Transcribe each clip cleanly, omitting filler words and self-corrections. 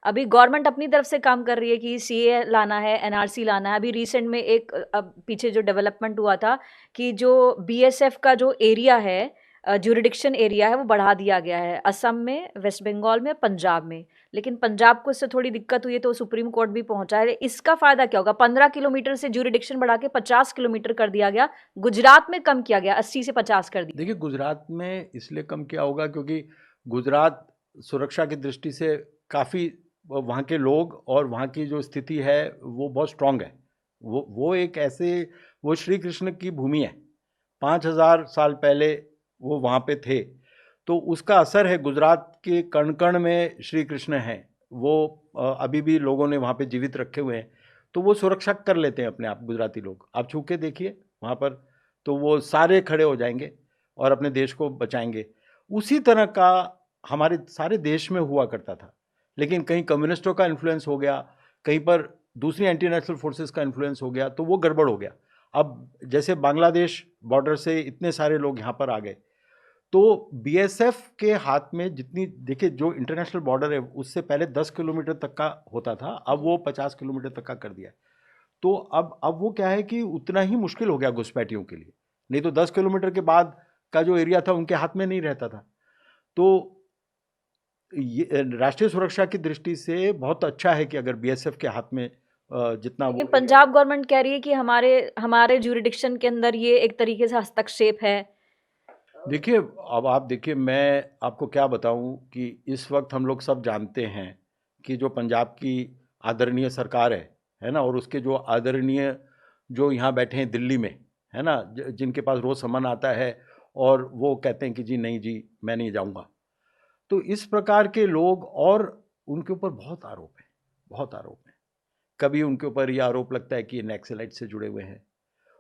अभी गवर्नमेंट अपनी तरफ से काम कर रही है कि सीए लाना है, एनआरसी लाना है। अभी रिसेंट में एक अब पीछे जो डेवलपमेंट हुआ था कि जो बीएसएफ का जो एरिया है, ज्यूरिडिक्शन एरिया है, वो बढ़ा दिया गया है असम में, वेस्ट बंगाल में, पंजाब में। लेकिन पंजाब को इससे थोड़ी दिक्कत हुई है तो सुप्रीम कोर्ट भी पहुंचा है। इसका फायदा क्या होगा? 15 किलोमीटर से ज्यूरिडिक्शन बढ़ा के 50 किलोमीटर कर दिया गया। गुजरात में कम किया गया, 80 से 50 कर दिया। देखिए, गुजरात में इसलिए कम किया होगा क्योंकि गुजरात सुरक्षा की दृष्टि से काफ़ी, वहाँ के लोग और वहाँ की जो स्थिति है वो बहुत स्ट्रांग है। वो एक ऐसे, वो श्री कृष्ण की भूमि है। 5000 साल पहले वो वहाँ पे थे, तो उसका असर है। गुजरात के कण कण में श्री कृष्ण हैं। वो अभी भी लोगों ने वहाँ पे जीवित रखे हुए हैं, तो वो सुरक्षा कर लेते हैं अपने आप। गुजराती लोग आप छू के देखिए वहाँ पर, तो वो सारे खड़े हो जाएंगे और अपने देश को बचाएंगे। उसी तरह का हमारे सारे देश में हुआ करता था, लेकिन कहीं कम्युनिस्टों का इन्फ्लुएंस हो गया, कहीं पर दूसरी एंटी नेशनल फोर्सेस का इन्फ्लुएंस हो गया, तो वो गड़बड़ हो गया। अब जैसे बांग्लादेश बॉर्डर से इतने सारे लोग यहाँ पर आ गए, तो बीएसएफ के हाथ में जितनी, देखिए जो इंटरनेशनल बॉर्डर है उससे पहले 10 किलोमीटर तक का होता था, अब वो 50 किलोमीटर तक का कर दिया है। तो अब वो क्या है कि उतना ही मुश्किल हो गया घुसपैठियों के लिए। नहीं तो 10 किलोमीटर के बाद का जो एरिया था उनके हाथ में नहीं रहता था। तो ये राष्ट्रीय सुरक्षा की दृष्टि से बहुत अच्छा है कि अगर बीएसएफ के हाथ में जितना लेकिन वो पंजाब गवर्नमेंट कह रही है कि हमारे हमारे ज्यूरिडिक्शन के अंदर ये एक तरीके से हस्तक्षेप है। देखिए, अब आप देखिए, मैं आपको क्या बताऊं कि इस वक्त हम लोग सब जानते हैं कि जो पंजाब की आदरणीय सरकार है ना, और उसके जो आदरणीय जो यहाँ बैठे हैं दिल्ली में, है ना, जिनके पास रोज़ समन आता है और वो कहते हैं कि जी नहीं जी मैं नहीं जाऊँगा। तो इस प्रकार के लोग, और उनके ऊपर बहुत आरोप है, बहुत आरोप है। कभी उनके ऊपर ये आरोप लगता है कि ये नक्सलाइट से जुड़े हुए हैं,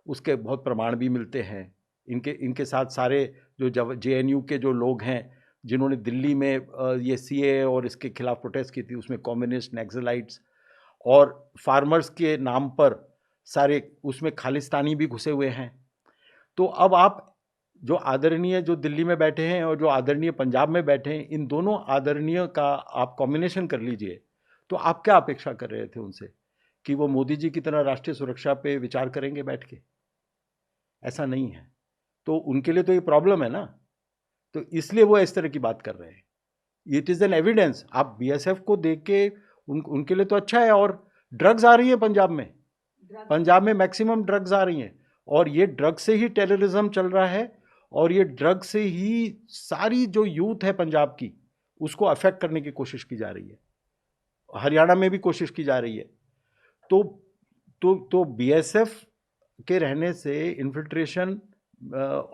उसके बहुत प्रमाण भी मिलते हैं। इनके इनके साथ सारे जो जेएनयू के जो लोग हैं जिन्होंने दिल्ली में ये सीए और इसके खिलाफ प्रोटेस्ट की थी, उसमें कम्युनिस्ट, नक्सलाइट्स और फार्मर्स के नाम पर सारे उसमें खालिस्तानी भी घुसे हुए हैं। तो अब आप जो आदरणीय जो दिल्ली में बैठे हैं और जो आदरणीय पंजाब में बैठे हैं, इन दोनों आदरणीय का आप कॉम्बिनेशन कर लीजिए, तो आप क्या अपेक्षा कर रहे थे उनसे कि वो मोदी जी की तरह राष्ट्रीय सुरक्षा पे विचार करेंगे बैठ के? ऐसा नहीं है। तो उनके लिए तो ये प्रॉब्लम है ना, तो इसलिए वो इस तरह की बात कर रहे हैं। It is an evidence. आप बीएसएफ को देख के उनके लिए तो अच्छा है। और ड्रग्स आ रही है पंजाब में, पंजाब में मैक्सिमम ड्रग्स आ रही हैं, और ये ड्रग से ही टेररिज्म चल रहा है, और ये ड्रग से ही सारी जो यूथ है पंजाब की उसको अफेक्ट करने की कोशिश की जा रही है। हरियाणा में भी कोशिश की जा रही है। तो बीएसएफ के रहने से इन्फिल्ट्रेशन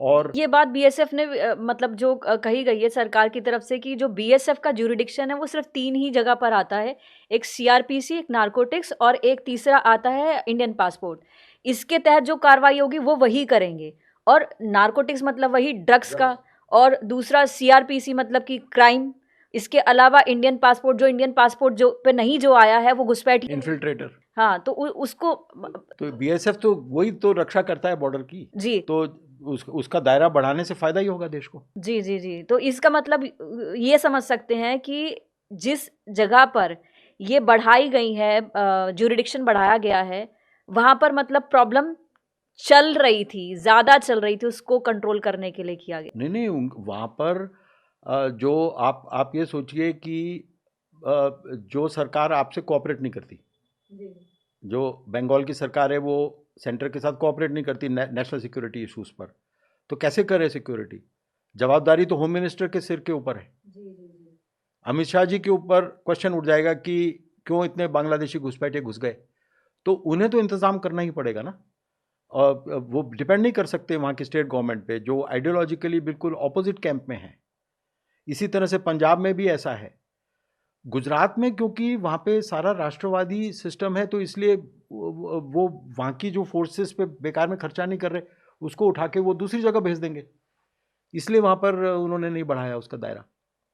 और ये बात बीएसएफ ने मतलब जो कही गई है सरकार की तरफ से कि जो बीएसएफ का ज्यूरिडिक्शन है वो सिर्फ 3 ही जगह पर आता है। एक सीआरपीसी, एक नारकोटिक्स और एक तीसरा आता है इंडियन पासपोर्ट। इसके तहत जो कार्रवाई होगी वो वही करेंगे। और नारकोटिक्स मतलब वही ड्रग्स का, और दूसरा सीआरपीसी मतलब कि क्राइम। इसके अलावा इंडियन पासपोर्ट, जो इंडियन पासपोर्ट जो पे नहीं जो आया है वो घुसपैठी। इन्फिल्ट्रेटर। हाँ, तो उसको तो बीएसएफ तो वही तो रक्षा करता है बॉर्डर की। जी तो उसका दायरा बढ़ाने से फायदा ही होगा देश को। जी जी जी, तो इसका मतलब ये समझ सकते हैं कि जिस जगह पर ये बढ़ाई गई है, ज्यूरिडिक्शन बढ़ाया गया है, वहां पर मतलब प्रॉब्लम चल रही थी, ज्यादा चल रही थी, उसको कंट्रोल करने के लिए किया गया। नहीं नहीं, वहाँ पर जो आप ये सोचिए कि जो सरकार आपसे कोऑपरेट नहीं करती, जी जो बंगाल की सरकार है वो सेंटर के साथ कोऑपरेट नहीं करती नेशनल सिक्योरिटी इश्यूज पर, तो कैसे करे सिक्योरिटी? जवाबदारी तो होम मिनिस्टर के सिर के ऊपर है। जी जी जी। अमित शाह जी के ऊपर क्वेश्चन उठ जाएगा कि क्यों इतने बांग्लादेशी घुसपैठे घुस गए, तो उन्हें तो इंतजाम करना ही पड़ेगा ना। और वो डिपेंड नहीं कर सकते वहाँ की स्टेट गवर्नमेंट पे जो आइडियोलॉजिकली बिल्कुल ऑपोजिट कैंप में है। इसी तरह से पंजाब में भी ऐसा है। गुजरात में क्योंकि वहाँ पे सारा राष्ट्रवादी सिस्टम है, तो इसलिए वो वहाँ की जो फोर्सेस पे बेकार में खर्चा नहीं कर रहे, उसको उठा के वो दूसरी जगह भेज देंगे, इसलिए वहाँ पर उन्होंने नहीं बढ़ाया उसका दायरा।